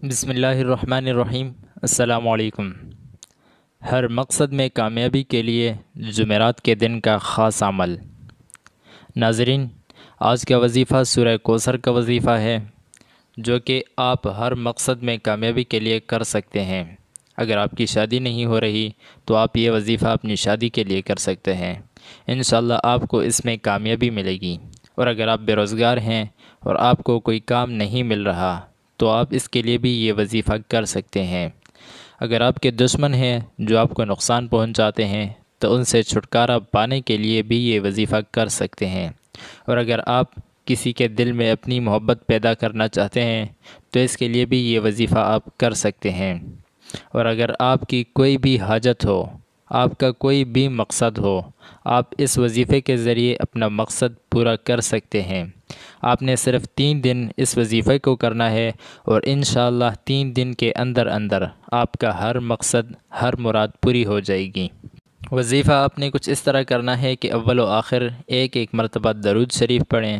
بسم اللہ الرحمن الرحیم۔ السلام علیکم۔ ہر مقصد میں کامیابی کے لیے جمعرات کے دن کا خاص عمل۔ ناظرین، آج کا وظیفہ سورہ کوثر کا وظیفہ ہے، جو کہ آپ ہر مقصد میں کامیابی کے لیے کر سکتے ہیں۔ اگر آپ کی شادی نہیں ہو رہی تو آپ یہ وظیفہ اپنی شادی کے لیے کر سکتے ہیں۔ انشاءاللہ آپ کو اس میں کامیابی ملے گی۔ اور اگر آپ بے روزگار ہیں اور آپ کو کوئی کام نہیں مل رہا تو آپ اس کے لیے بھی یہ وظیفہ کر سکتے ہیں۔ اگر آپ کے دشمن ہیں جو آپ کو نقصان پہنچاتے ہیں تو ان سے چھٹکارا پانے کے لیے بھی یہ وظیفہ کر سکتے ہیں۔ اور اگر آپ کسی کے دل میں اپنی محبت پیدا کرنا چاہتے ہیں تو اس کے لیے بھی یہ وظیفہ آپ کر سکتے ہیں۔ اور اگر آپ کی کوئی بھی حاجت ہو، آپ کا کوئی بھی مقصد ہو، آپ اس وظیفے کے ذریعے اپنا مقصد پورا کر سکتے ہیں۔ آپ نے صرف 3 دن اس وظیفے کو کرنا ہے اور انشاءاللہ 3 دن کے اندر اندر آپ کا ہر مقصد، ہر مراد پوری ہو جائے گی۔ وظیفہ آپ نے کچھ اس طرح کرنا ہے کہ اول و آخر ایک مرتبہ درود شریف پڑھیں۔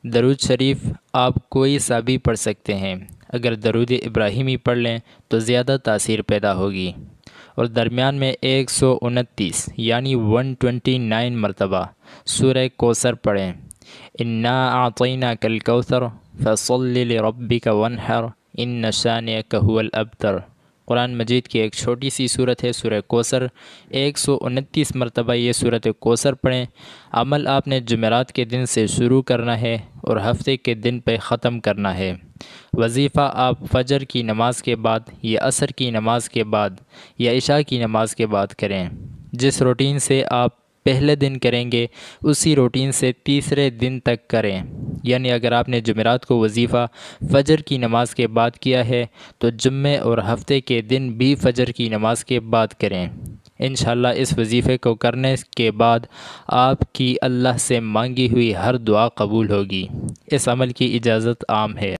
درود شریف آپ کوئی سا بھی پڑھ سکتے ہیں۔ اگر درود ابراہیمی پڑھ لیں تو زیادہ تاثیر پیدا ہوگی۔ اور درمیان میں 129 یعنی 129 مرتبہ سورہ کوثر پڑھیں۔ انا اعطیناک الکوثر فصل لربک وانحر ان شانئک هو الابتر۔ قرآن مجید کی ایک چھوٹی سی صورت ہے سورہ کوثر۔ 129 مرتبہ یہ سورۃ کوثر پڑھیں۔ عمل آپ نے جمعرات کے دن سے شروع کرنا ہے اور ہفتے کے دن پہ ختم کرنا ہے۔ وظیفہ آپ فجر کی نماز کے بعد یا عصر کی نماز کے بعد یا عشاء کی نماز کے بعد کریں۔ جس روٹین سے آپ پہلے دن کریں گے اسی روٹین سے تیسرے دن تک کریں۔ یعنی اگر آپ نے جمعرات کو وظیفہ فجر کی نماز کے بعد کیا ہے تو جمعے اور ہفتے کے دن بھی فجر کی نماز کے بعد کریں۔ انشاءاللہ اس وظیفے کو کرنے کے بعد آپ کی اللہ سے مانگی ہوئی ہر دعا قبول ہوگی۔ اس عمل کی اجازت عام ہے۔